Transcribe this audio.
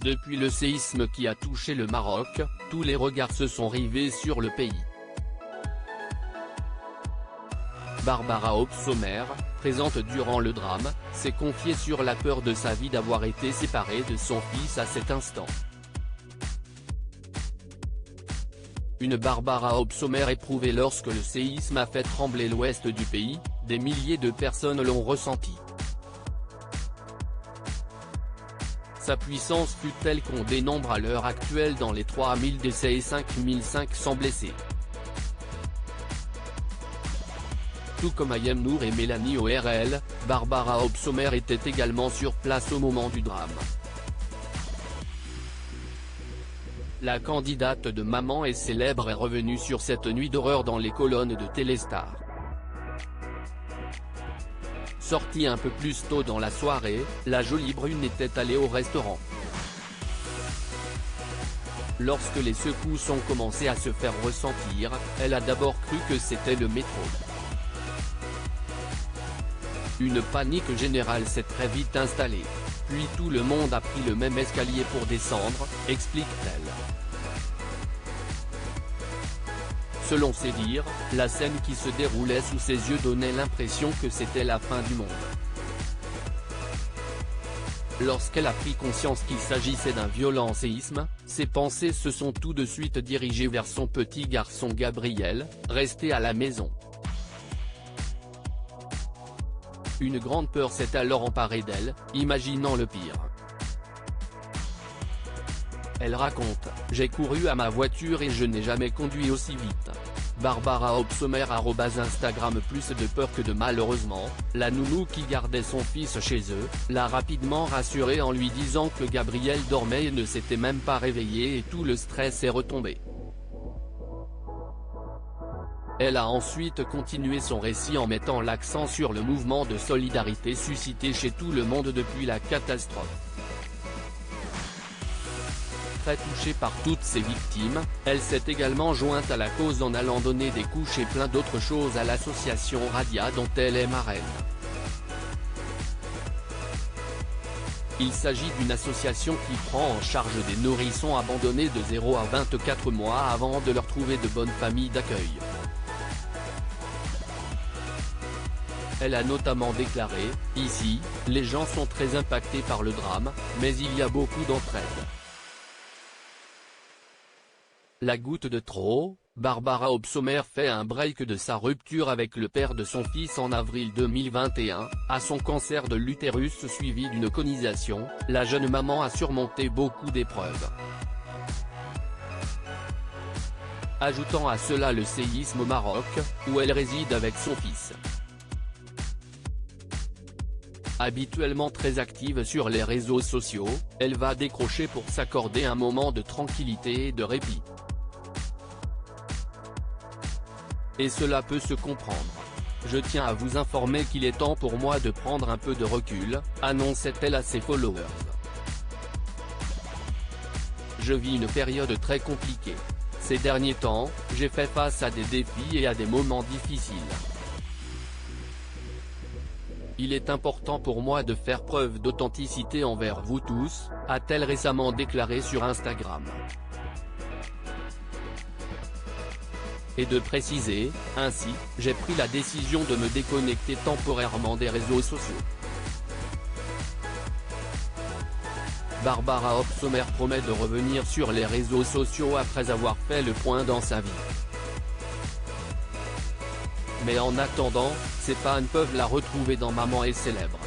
Depuis le séisme qui a touché le Maroc, tous les regards se sont rivés sur le pays. Barbara Hoppe-Sommer, présente durant le drame, s'est confiée sur la peur de sa vie d'avoir été séparée de son fils à cet instant. Une Barbara Hoppe-Sommer éprouvée lorsque le séisme a fait trembler l'ouest du pays, des milliers de personnes l'ont ressenti. Sa puissance fut telle qu'on dénombre à l'heure actuelle dans les 3000 décès et 5500 blessés. Tout comme Ayem Nour et Mélanie ORL, Barbara Hoppe-Sommer était également sur place au moment du drame. La candidate de Maman est célèbre est revenue sur cette nuit d'horreur dans les colonnes de Téléstar. Sortie un peu plus tôt dans la soirée, la jolie brune était allée au restaurant. Lorsque les secousses ont commencé à se faire ressentir, elle a d'abord cru que c'était le métro. Une panique générale s'est très vite installée. Puis tout le monde a pris le même escalier pour descendre, explique-t-elle. Selon ses dires, la scène qui se déroulait sous ses yeux donnait l'impression que c'était la fin du monde. Lorsqu'elle a pris conscience qu'il s'agissait d'un violent séisme, ses pensées se sont tout de suite dirigées vers son petit garçon Gabriel, resté à la maison. Une grande peur s'est alors emparée d'elle, imaginant le pire. Elle raconte : « J'ai couru à ma voiture et je n'ai jamais conduit aussi vite. » Barbara Hoppe-Sommer @Instagram plus de peur que de malheureusement, la nounou qui gardait son fils chez eux, l'a rapidement rassuré en lui disant que Gabriel dormait et ne s'était même pas réveillé et tout le stress est retombé. Elle a ensuite continué son récit en mettant l'accent sur le mouvement de solidarité suscité chez tout le monde depuis la catastrophe. Très touchée par toutes ces victimes, elle s'est également jointe à la cause en allant donner des couches et plein d'autres choses à l'association Radia dont elle est marraine. Il s'agit d'une association qui prend en charge des nourrissons abandonnés de 0 à 24 mois avant de leur trouver de bonnes familles d'accueil. Elle a notamment déclaré : « Ici, les gens sont très impactés par le drame, mais il y a beaucoup d'entraide. » La goutte de trop, Barbara Hoppe-Sommer fait un break de sa rupture avec le père de son fils en avril 2021, à son cancer de l'utérus suivi d'une conisation, la jeune maman a surmonté beaucoup d'épreuves. Ajoutant à cela le séisme au Maroc, où elle réside avec son fils. Habituellement très active sur les réseaux sociaux, elle va décrocher pour s'accorder un moment de tranquillité et de répit. Et cela peut se comprendre. Je tiens à vous informer qu'il est temps pour moi de prendre un peu de recul, annonçait-elle à ses followers. Je vis une période très compliquée. Ces derniers temps, j'ai fait face à des défis et à des moments difficiles. Il est important pour moi de faire preuve d'authenticité envers vous tous, a-t-elle récemment déclaré sur Instagram. Et de préciser, ainsi, j'ai pris la décision de me déconnecter temporairement des réseaux sociaux. Barbara Hoppe-Sommer promet de revenir sur les réseaux sociaux après avoir fait le point dans sa vie. Mais en attendant, ses fans peuvent la retrouver dans Maman est célèbre.